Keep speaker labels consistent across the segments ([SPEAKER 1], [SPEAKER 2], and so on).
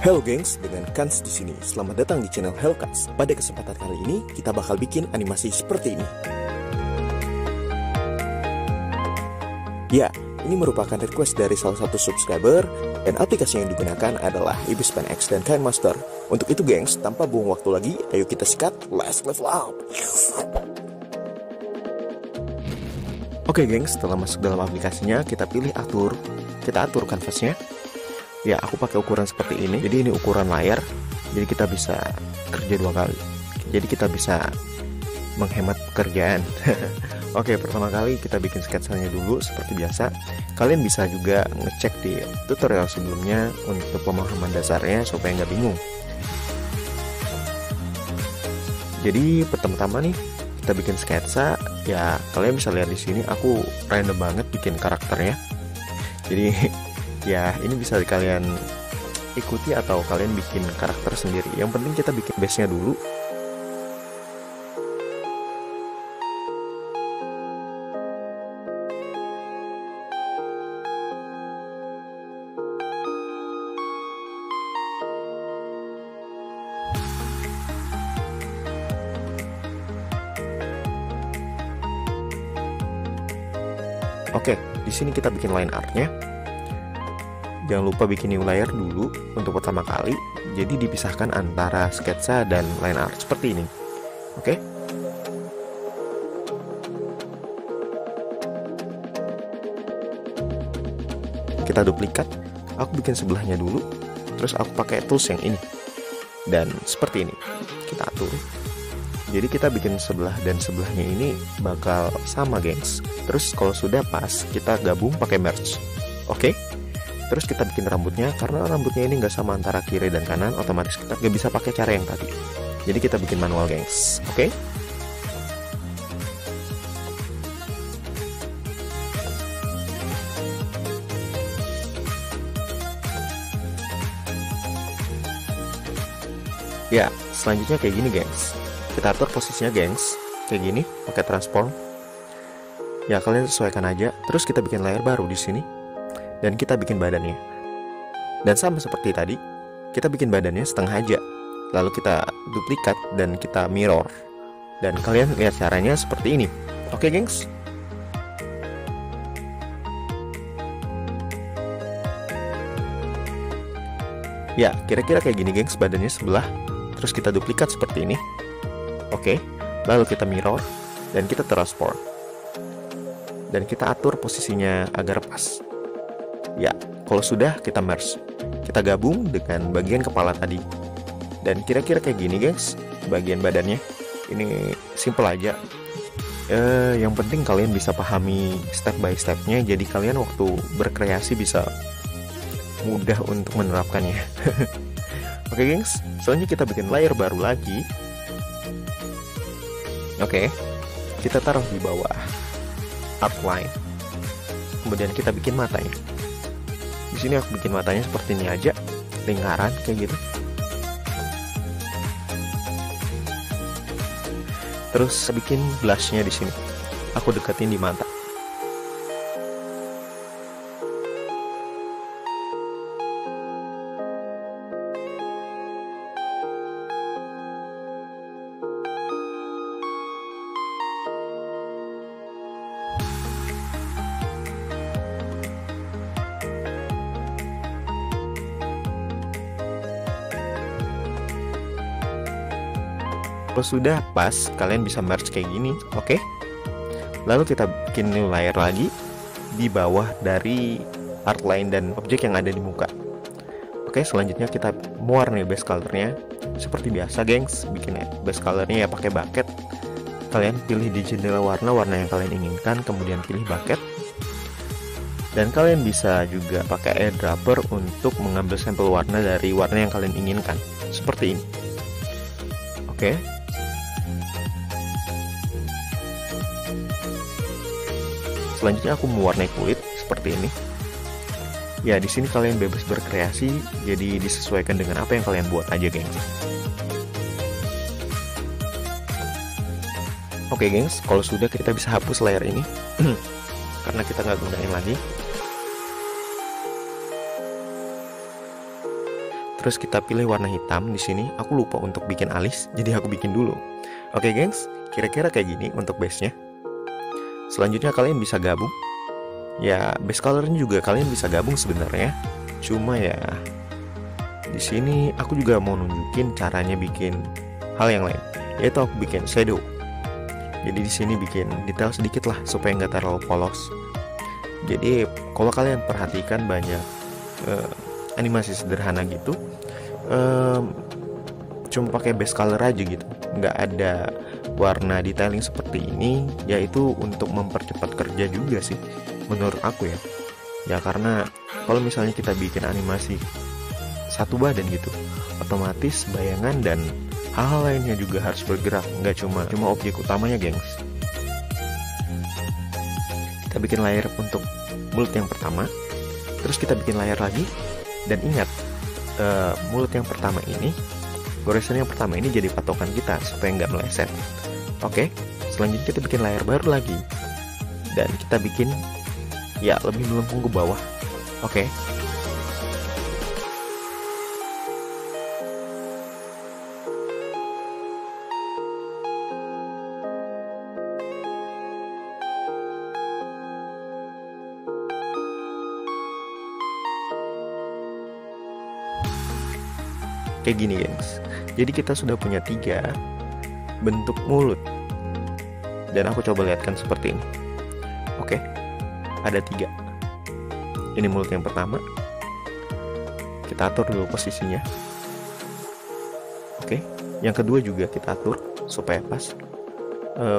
[SPEAKER 1] Halo gengs, dengan Kans di sini. Selamat datang di channel Hellcats. Pada kesempatan kali ini, kita bakal bikin animasi seperti ini. Ya, ini merupakan request dari salah satu subscriber, dan aplikasi yang digunakan adalah Ibispen X dan KineMaster. Untuk itu gengs, tanpa buang waktu lagi, ayo kita sikat, let's level up! Oke gengs, setelah masuk dalam aplikasinya, kita pilih atur, kita atur kanvasnya. Ya, aku pakai ukuran seperti ini. Jadi ini ukuran layar. Jadi kita bisa kerja 2 kali. Jadi kita bisa menghemat pekerjaan. Oke, pertama kali kita bikin sketsanya dulu seperti biasa. Kalian bisa juga ngecek di tutorial sebelumnya untuk pemahaman dasarnya supaya nggak bingung. Jadi pertama-tama nih kita bikin sketsa. Ya, kalian bisa lihat di sini aku random banget bikin karakternya. Jadi ya, ini bisa kalian ikuti atau kalian bikin karakter sendiri. Yang penting kita bikin base-nya dulu. Oke, di sini kita bikin line art-nya. Jangan lupa bikin new layer dulu untuk pertama kali. Jadi dipisahkan antara sketsa dan line art seperti ini. Oke. Kita duplikat. Aku bikin sebelahnya dulu. Terus aku pakai tools yang ini. Dan seperti ini. Kita atur. Jadi kita bikin sebelah dan sebelahnya ini bakal sama gengs. Terus kalau sudah pas, kita gabung pakai merge. Oke. Terus kita bikin rambutnya, karena rambutnya ini nggak sama antara kiri dan kanan, otomatis kita nggak bisa pakai cara yang tadi. Jadi kita bikin manual gengs, oke? Ya, selanjutnya kayak gini gengs. Kita atur posisinya gengs, kayak gini, pakai transform. Ya, kalian sesuaikan aja. Terus kita bikin layer baru di sini. Dan kita bikin badannya. Dan sama seperti tadi, kita bikin badannya setengah aja. Lalu kita duplikat dan kita mirror. Dan kalian lihat caranya seperti ini. Oke gengs? Ya, kira-kira kayak gini gengs badannya sebelah. Terus kita duplikat seperti ini. Oke, lalu kita mirror. Dan kita transform. Dan kita atur posisinya agar pas. Ya, kalau sudah kita merge. Kita gabung dengan bagian kepala tadi. Dan kira-kira kayak gini guys, bagian badannya. Ini simple aja. Yang penting kalian bisa pahami step by stepnya. Jadi kalian waktu berkreasi bisa mudah untuk menerapkannya. Oke gengs, selanjutnya kita bikin layer baru lagi. Oke, kita taruh di bawah outline. Kemudian kita bikin matanya. Di sini aku bikin matanya seperti ini aja, lingkaran kayak gitu. Terus bikin blushnya di sini. Aku deketin di mata. Kalau sudah pas, kalian bisa merge kayak gini, oke? Lalu kita bikin new layer lagi di bawah dari outline dan objek yang ada di muka. Oke, selanjutnya kita mewarnai base colornya. Seperti biasa, gengs, bikin base colornya ya pakai bucket. Kalian pilih di jendela warna yang kalian inginkan, kemudian pilih bucket. Dan kalian bisa juga pakai eyedropper untuk mengambil sampel warna dari warna yang kalian inginkan, seperti ini. Oke. Selanjutnya aku mewarnai kulit seperti ini. Ya, di sini kalian bebas berkreasi, jadi disesuaikan dengan apa yang kalian buat aja, geng. Oke, gengs, kalau sudah kita bisa hapus layer ini karena kita nggak gunain lagi. Terus kita pilih warna hitam di sini. Aku lupa untuk bikin alis, jadi aku bikin dulu. Oke, gengs, kira-kira kayak gini untuk base-nya. Selanjutnya kalian bisa gabung. Ya, base color-nya juga kalian bisa gabung sebenarnya. Cuma ya di sini aku juga mau nunjukin caranya bikin hal yang lain, yaitu aku bikin shadow. Jadi di sini bikin detail sedikit lah supaya nggak terlalu polos. Jadi kalau kalian perhatikan banyak animasi sederhana gitu, cuma pakai base color aja gitu, nggak ada warna detailing seperti ini, yaitu untuk mempercepat kerja juga sih menurut aku ya. Ya karena kalau misalnya kita bikin animasi satu badan gitu, otomatis bayangan dan hal-hal lainnya juga harus bergerak, nggak cuma objek utamanya, gengs. Kita bikin layer untuk mulut yang pertama, terus kita bikin layer lagi, dan ingat mulut yang pertama ini, goresan yang pertama ini jadi patokan kita supaya nggak meleset. Oke, selanjutnya kita bikin layer baru lagi, dan kita bikin ya lebih melengkung ke bawah. Oke. Kayak gini, gengs. Jadi kita sudah punya 3 bentuk mulut, dan aku coba lihatkan seperti ini. Oke, ada 3. Ini mulut yang pertama. Kita atur dulu posisinya. Oke, yang kedua juga kita atur supaya pas.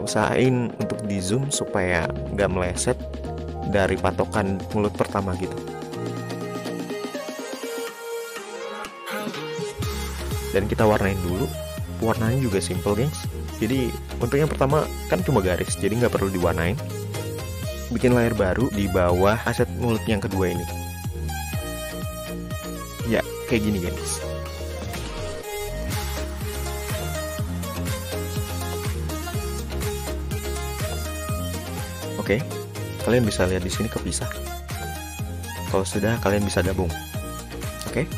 [SPEAKER 1] Usahain untuk di zoom supaya nggak meleset dari patokan mulut pertama gitu. Dan kita warnain dulu. Warnanya juga simple, gengs. Jadi untuk yang pertama kan cuma garis, jadi nggak perlu diwarnain. Bikin layer baru di bawah aset mulut yang kedua ini. Ya, kayak gini, gengs. Oke, kalian bisa lihat di sini kepisah. Kalau sudah, kalian bisa gabung. Oke.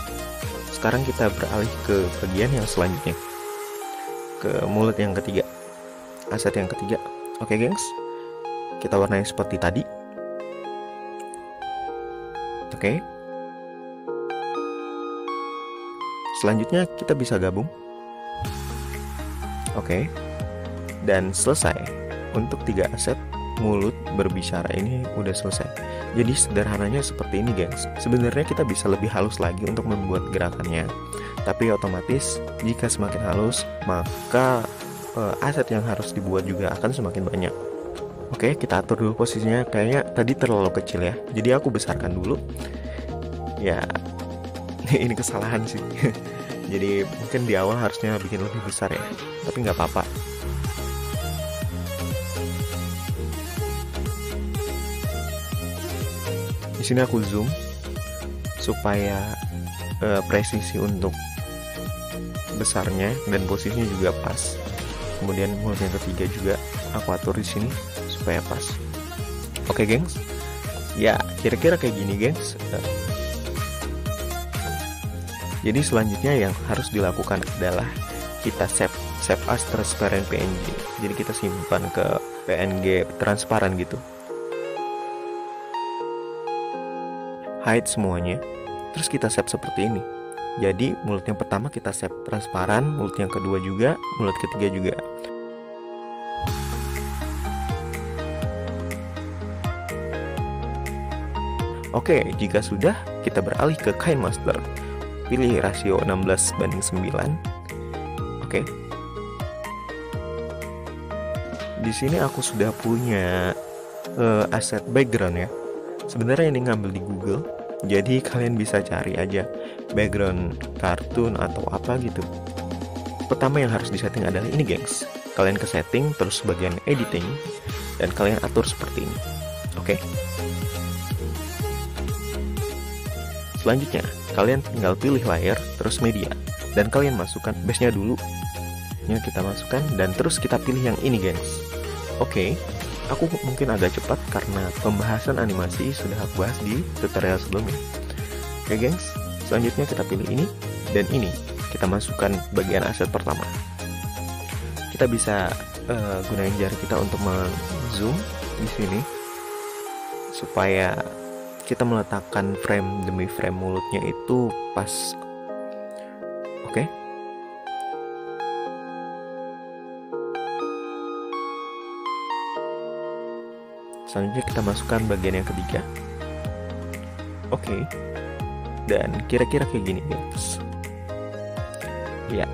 [SPEAKER 1] Sekarang kita beralih ke bagian yang selanjutnya, ke mulut yang ketiga, aset yang ketiga. Oke, gengs, kita warnai seperti tadi. Oke. Selanjutnya kita bisa gabung. Oke. Dan selesai. Untuk 3 aset mulut berbicara ini udah selesai. Jadi sederhananya seperti ini, gengs. Sebenarnya kita bisa lebih halus lagi untuk membuat gerakannya, tapi otomatis jika semakin halus, maka aset yang harus dibuat juga akan semakin banyak. Oke, kita atur dulu posisinya. Kayaknya tadi terlalu kecil ya, jadi aku besarkan dulu. Ya, ini kesalahan sih. Jadi mungkin di awal harusnya bikin lebih besar ya, tapi nggak apa-apa. Di sini aku zoom supaya presisi untuk besarnya dan posisinya juga pas. Kemudian mulut yang ketiga juga aku atur di sini supaya pas. Oke, gengs. Ya, kira-kira kayak gini, gengs. Jadi selanjutnya yang harus dilakukan adalah kita save as transparent PNG. Jadi kita simpan ke PNG transparan gitu. Hide semuanya, terus kita save seperti ini. Jadi mulut yang pertama kita save transparan, mulut yang kedua juga, mulut ketiga juga. Oke, jika sudah, kita beralih ke KineMaster. Pilih rasio 16:9. Oke. Di sini aku sudah punya aset background ya. Sebenarnya ini ngambil di Google, jadi kalian bisa cari aja background kartun atau apa gitu. Pertama yang harus disetting adalah ini, gengs. Kalian ke setting, terus bagian editing, dan kalian atur seperti ini. Oke. Selanjutnya, kalian tinggal pilih layer, terus media, dan kalian masukkan base-nya dulu. Ini kita masukkan, dan terus kita pilih yang ini, gengs. Oke. Aku mungkin agak cepat karena pembahasan animasi sudah aku bahas di tutorial sebelumnya. Oke, gengs, selanjutnya kita pilih ini Dan ini kita masukkan bagian aset pertama. Kita bisa gunain jari kita untuk men-zoom di sini supaya kita meletakkan frame demi frame mulutnya itu pas. Oke. Selanjutnya kita masukkan bagian yang ketiga. Oke. Dan kira-kira kayak gini, guys. Ya.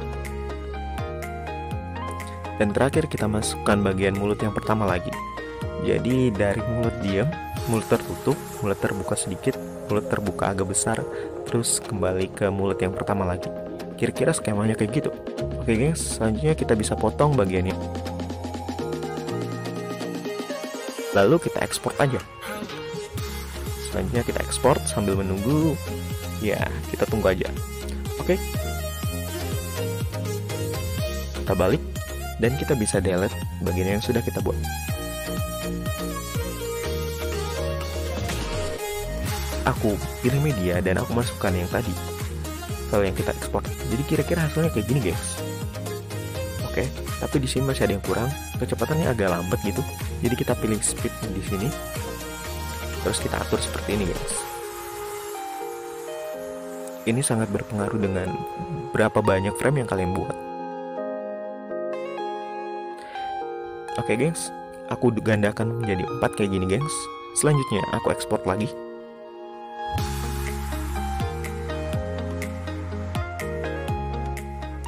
[SPEAKER 1] Dan terakhir kita masukkan bagian mulut yang pertama lagi. Jadi dari mulut diam, mulut tertutup, mulut terbuka sedikit, mulut terbuka agak besar, terus kembali ke mulut yang pertama lagi. Kira-kira skemanya kayak gitu. Oke guys, selanjutnya kita bisa potong bagiannya. Lalu kita ekspor aja. Selanjutnya kita ekspor sambil menunggu. Ya, kita tunggu aja. Oke. Kita balik. Dan kita bisa delete bagian yang sudah kita buat. Aku pilih media dan aku masukkan yang tadi, file yang kita ekspor. Jadi kira-kira hasilnya kayak gini, guys. Oke, tapi di sini masih ada yang kurang. Kecepatannya agak lambat gitu. Jadi kita pilih speed di sini. Terus kita atur seperti ini, guys. Ini sangat berpengaruh dengan berapa banyak frame yang kalian buat. Oke gengs, aku gandakan menjadi 4 kayak gini gengs. Selanjutnya aku ekspor lagi.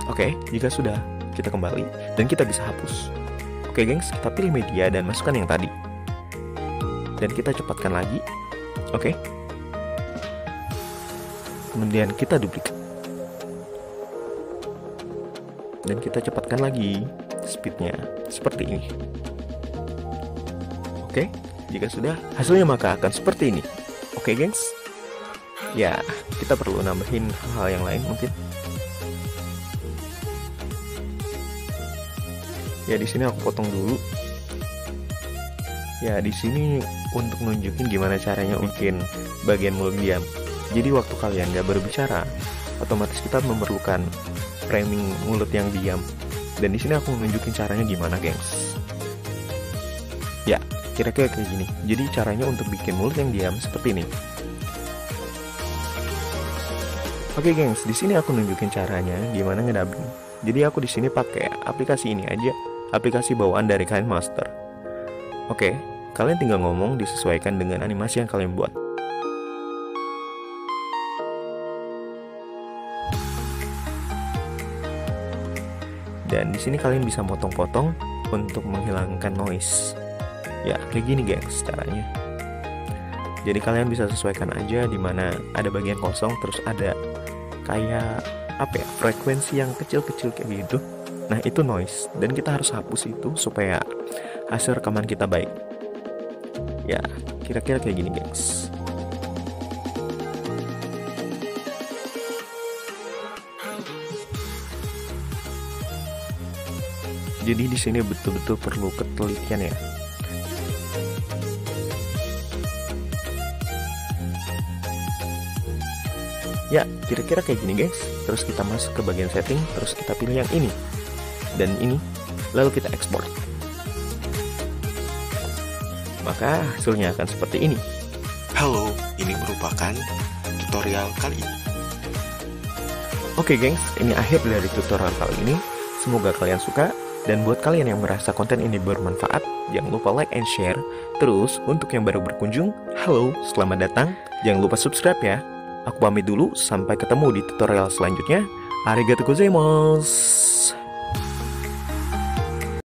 [SPEAKER 1] Oke, jika sudah, kita kembali dan kita bisa hapus. Oke gengs, kita pilih media dan masukkan yang tadi. Dan kita cepatkan lagi. Oke. Kemudian kita duplikat. Dan kita cepatkan lagi speednya seperti ini. Oke, jika sudah, hasilnya maka akan seperti ini. Oke gengs. Ya, kita perlu nambahin hal yang lain mungkin. Ya, di sini aku potong dulu. Ya, di sini untuk nunjukin gimana caranya bikin bagian mulut diam. Jadi waktu kalian nggak berbicara, otomatis kita memerlukan framing mulut yang diam. Dan di sini aku nunjukin caranya gimana, gengs. Ya, kira-kira kayak gini. Jadi caranya untuk bikin mulut yang diam seperti ini. Oke, gengs, di sini aku nunjukin caranya gimana ngedubbing. Jadi aku di sini pakai aplikasi ini aja, aplikasi bawaan dari KineMaster. Oke, kalian tinggal ngomong disesuaikan dengan animasi yang kalian buat. Dan di sini kalian bisa potong-potong untuk menghilangkan noise. Ya, kayak gini gengs caranya. Jadi kalian bisa sesuaikan aja di mana ada bagian kosong terus ada kayak apa ya, frekuensi yang kecil-kecil kayak gitu. Nah, itu noise dan kita harus hapus itu supaya hasil rekaman kita baik. Ya, kira-kira kayak gini gengs. Jadi di sini betul-betul perlu ketelitian ya. Ya, kira-kira kayak gini guys. Terus kita masuk ke bagian setting, terus kita pilih yang ini dan ini, lalu kita ekspor. Maka hasilnya akan seperti ini.
[SPEAKER 2] Halo, ini merupakan tutorial kali ini.
[SPEAKER 1] Oke gengs, ini akhir dari tutorial kali ini. Semoga kalian suka. Dan buat kalian yang merasa konten ini bermanfaat, jangan lupa like and share. Terus, untuk yang baru berkunjung, halo, selamat datang. Jangan lupa subscribe ya. Aku pamit dulu, sampai ketemu di tutorial selanjutnya. Arigatou gozaimasu.